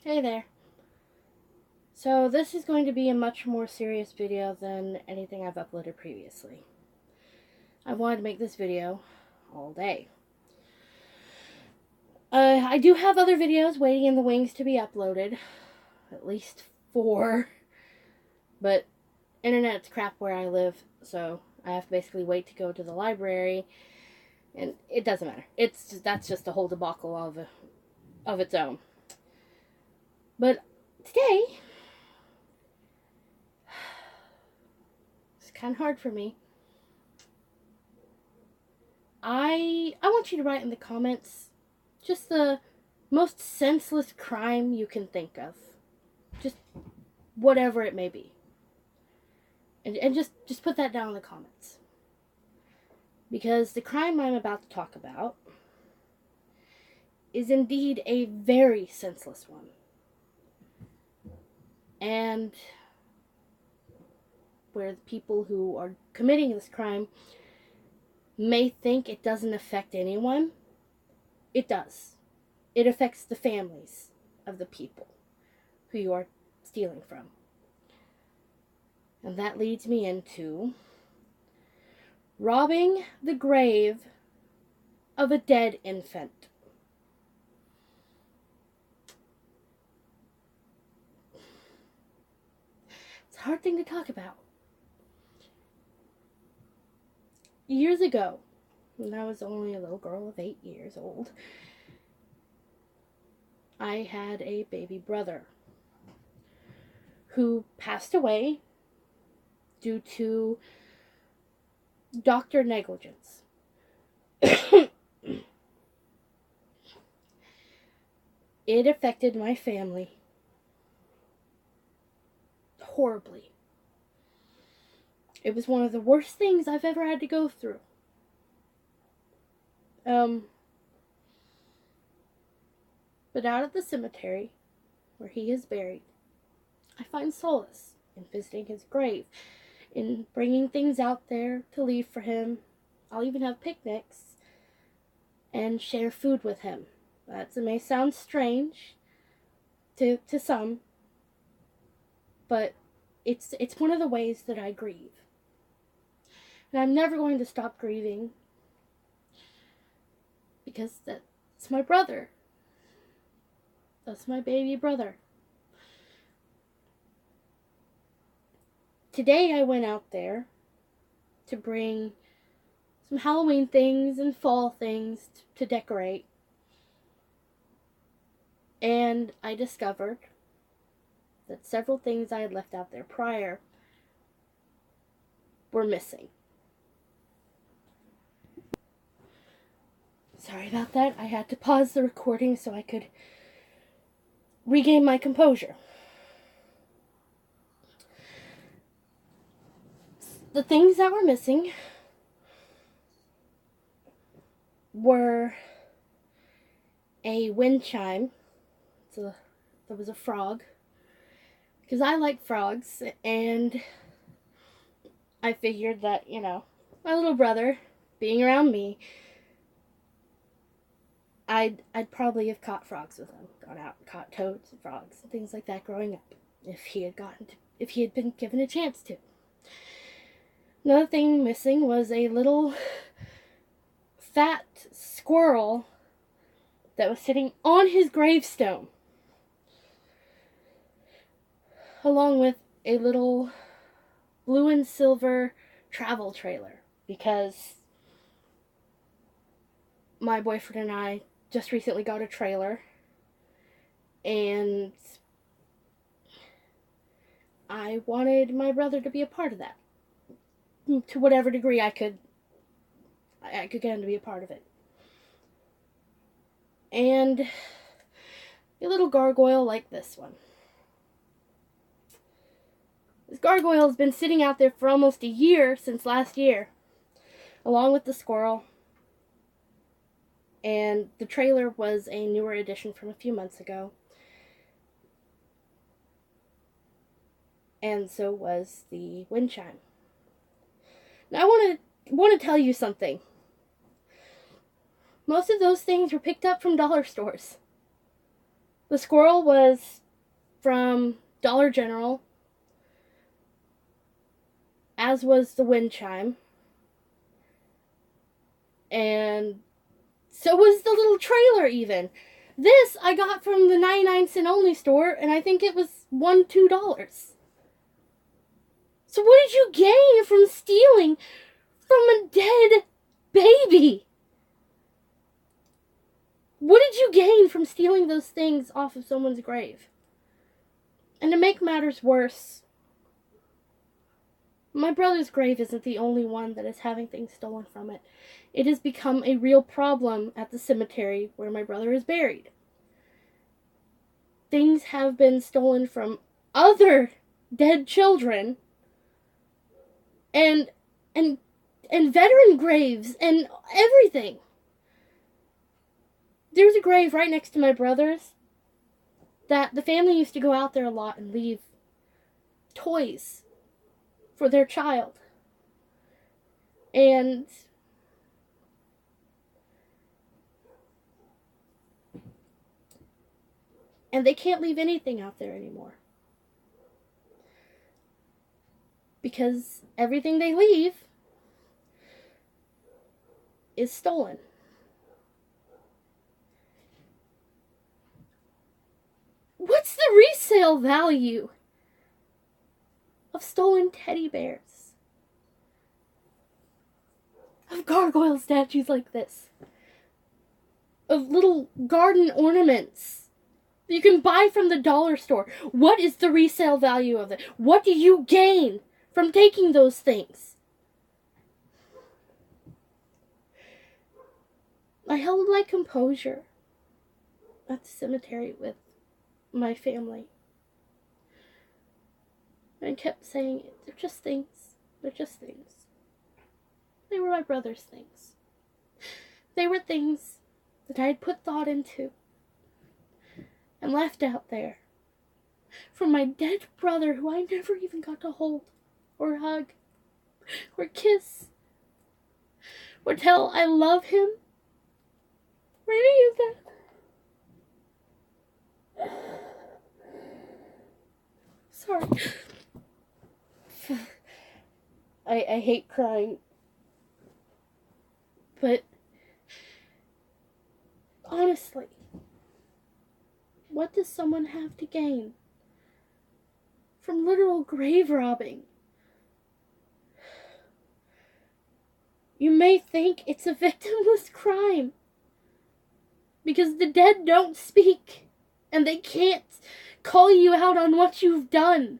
Hey there. So this is going to be a much more serious video than anything I've uploaded previously. I wanted to make this video all day. I do have other videos waiting in the wings to be uploaded. At least 4. But internet's crap where I live, so I have to basically wait to go to the library. And it doesn't matter. That's just a whole debacle of its own. But today, it's kind of hard for me. I want you to write in the comments just the most senseless crime you can think of. Just whatever it may be. And just put that down in the comments. Because the crime I'm about to talk about is indeed a very senseless one. And where the people who are committing this crime may think it doesn't affect anyone, it does. It affects the families of the people who you are stealing from. And that leads me into robbing the grave of a dead infant. It's a hard thing to talk about. Years ago, when I was only a little girl of 8 years old, I had a baby brother who passed away due to doctor negligence. It affected my family horribly. It was one of the worst things I've ever had to go through. But out at the cemetery, where he is buried, I find solace in visiting his grave, in bringing things out there to leave for him. I'll even have picnics and share food with him. That may sound strange to some, but it's one of the ways that I grieve. And I'm never going to stop grieving, because that's my brother. That's my baby brother. Today I went out there to bring some Halloween things and fall things to decorate. And I discovered that several things I had left out there prior were missing. Sorry about that. I had to pause the recording so I could regain my composure. The things that were missing were a wind chime. There was a frog. Because I like frogs, and I figured that, my little brother, being around me, I'd probably have caught frogs with him. Gone out and caught toads and frogs and things like that growing up, if he had been given a chance to. Another thing missing was a little fat squirrel that was sitting on his gravestone, along with a little blue and silver travel trailer, because my boyfriend and I just recently got a trailer, and I wanted my brother to be a part of that, to whatever degree I could get him to be a part of it. And a little gargoyle like this one. This gargoyle has been sitting out there for almost a year, since last year, along with the squirrel. And the trailer was a newer addition from a few months ago. And so was the wind chime. Now I want to tell you something. Most of those things were picked up from dollar stores. The squirrel was from Dollar General, as was the wind chime. And so was the little trailer even. This I got from the 99-cent only store, and I think it was $2. So what did you gain from stealing from a dead baby? What did you gain from stealing those things off of someone's grave? And to make matters worse, my brother's grave isn't the only one that is having things stolen from it. It has become a real problem at the cemetery where my brother is buried. Things have been stolen from other dead children and veteran graves and everything. There's a grave right next to my brother's that the family used to go out there a lot and leave toys for their child. And they can't leave anything out there anymore. Because everything they leave is stolen. What's the resale value of stolen teddy bears? Of gargoyle statues like this? Of little garden ornaments that you can buy from the dollar store? What is the resale value of it? What do you gain from taking those things? I held my composure at the cemetery with my family. And I kept saying, they're just things. They're just things. They were my brother's things. They were things that I had put thought into and left out there from my dead brother, who I never even got to hold or hug or kiss or tell I love him or any of that. Sorry. I hate crying. But honestly, what does someone have to gain from literal grave robbing? You may think it's a victimless crime because the dead don't speak and they can't call you out on what you've done.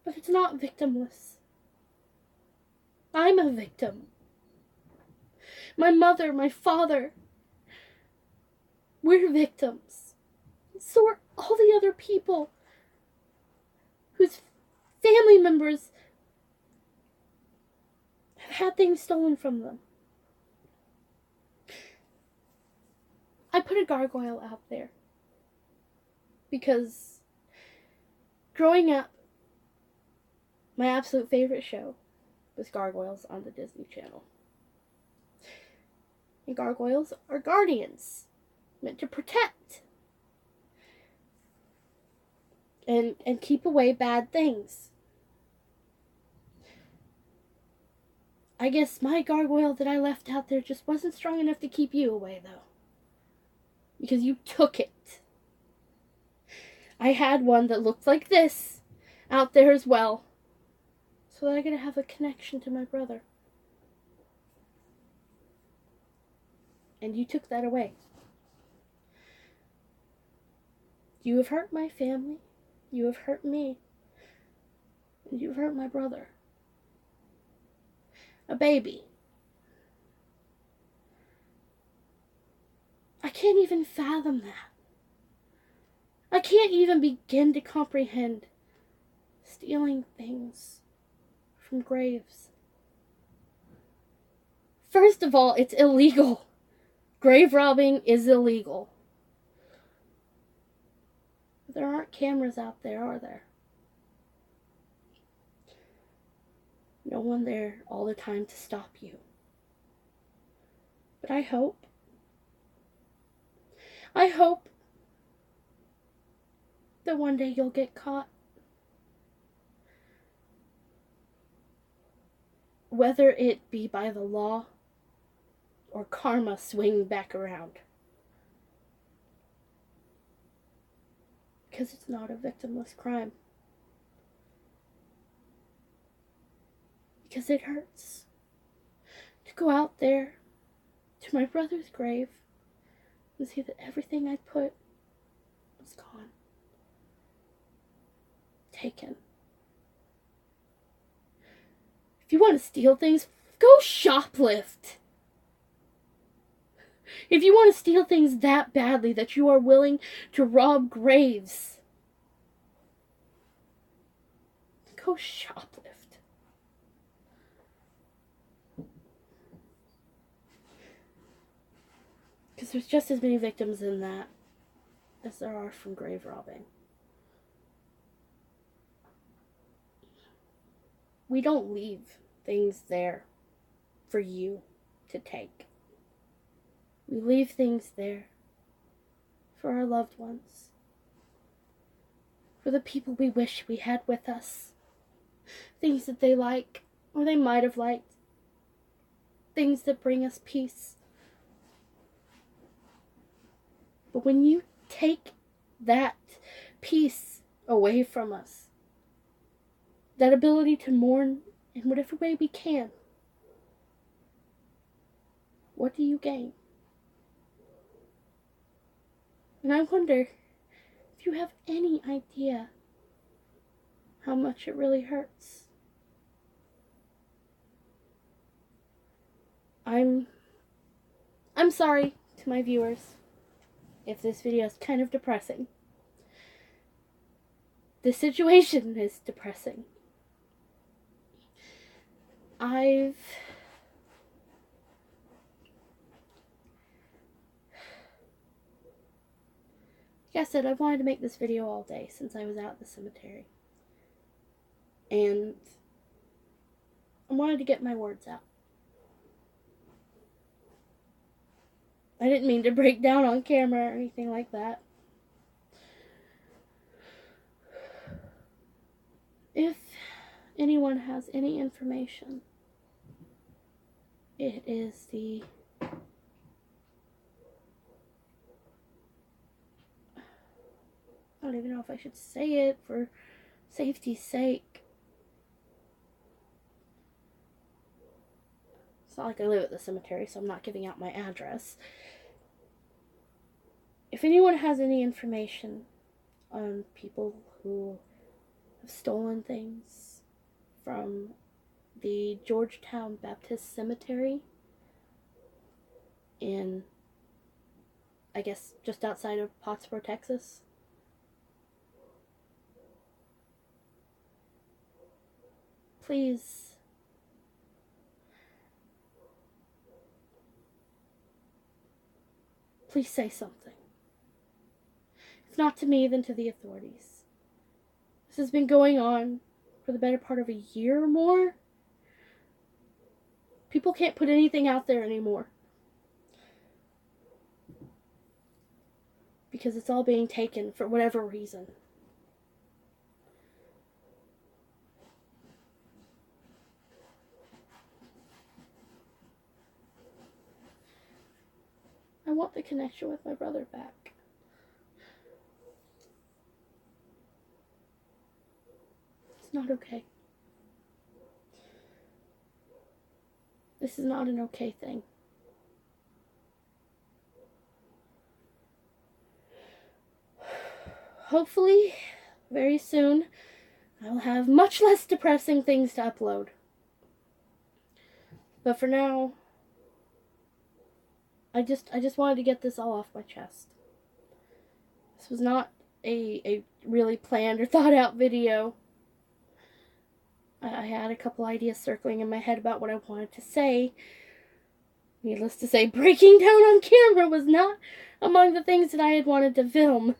But it's not victimless. I'm a victim. My mother, my father, we're victims. So are all the other people whose family members have had things stolen from them. I put a gargoyle out there because growing up, my absolute favorite show was Gargoyles on the Disney Channel. And gargoyles are guardians, meant to protect and keep away bad things. I guess my gargoyle that I left out there just wasn't strong enough to keep you away, though. Because you took it. I had one that looked like this out there as well, so that I could have a connection to my brother. And you took that away. You have hurt my family. You have hurt me. And you've hurt my brother. A baby. I can't even fathom that. I can't even begin to comprehend stealing things from graves. First of all, it's illegal. Grave robbing is illegal. But there aren't cameras out there, are there? No one there all the time to stop you. But I hope I hope that one day you'll get caught. Whether it be by the law or karma swinging back around. Because it's not a victimless crime. Because it hurts to go out there to my brother's grave and see that everything I put was gone. Taken. If you want to steal things, go shoplift. If you want to steal things that badly that you are willing to rob graves, go shoplift. Because there's just as many victims in that as there are from grave robbing. We don't leave things there for you to take. We leave things there for our loved ones, for the people we wish we had with us, things that they like or they might have liked, things that bring us peace. But when you take that peace away from us, that ability to mourn in whatever way we can, what do you gain? And I wonder if you have any idea how much it really hurts. I'm sorry to my viewers if this video is kind of depressing. The situation is depressing. Like I said, I've wanted to make this video all day since I was out at the cemetery. And I wanted to get my words out. I didn't mean to break down on camera or anything like that. If anyone has any information, it is the I don't even know if I should say it for safety's sake. It's not like I live at the cemetery, so I'm not giving out my address. If anyone has any information on people who have stolen things from the Georgetown Baptist Cemetery in, I guess, just outside of Pottsboro, Texas, please say something. If not to me, then to the authorities. This has been going on for the better part of a year or more. People can't put anything out there anymore, because it's all being taken for whatever reason. I want the connection with my brother back. It's not okay. This is not an okay thing. Hopefully, very soon, I'll have much less depressing things to upload. But for now, I just wanted to get this all off my chest. This was not a really planned or thought out video. I had a couple ideas circling in my head about what I wanted to say. Needless to say, breaking down on camera was not among the things that I had wanted to film.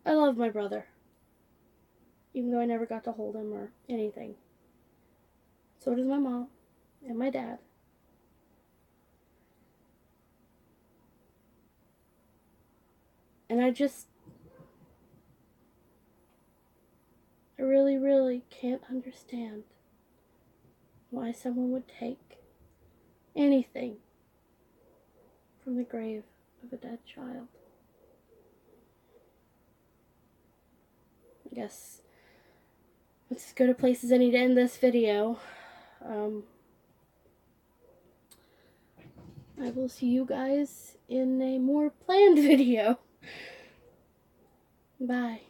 I love my brother, even though I never got to hold him or anything. So does my mom. and my dad. And I really, really can't understand why someone would take anything from the grave of a dead child. I guess let's go to places I need to end this video. I will see you guys in a more planned video. Bye.